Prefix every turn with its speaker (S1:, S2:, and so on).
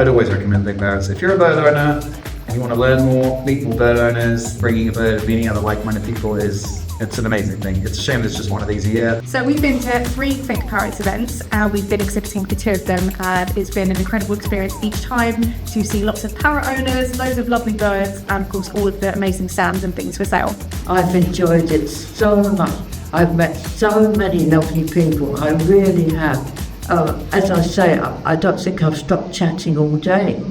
S1: I'd always recommend Think Parrots. If you're a bird owner and you want to learn more, meet more bird owners, bringing a bird, meeting other like-minded people it's an amazing thing. It's a shame there's just one of these a year.
S2: So we've been to 3 Think Parrots events. We've been exhibiting for 2 of them, and it's been an incredible experience each time to see lots of parrot owners, loads of lovely birds, and of course all of the amazing stands and things for sale.
S3: I've enjoyed it so much. I've met so many lovely people. I really have. As I say, I don't think I've stopped chatting all day.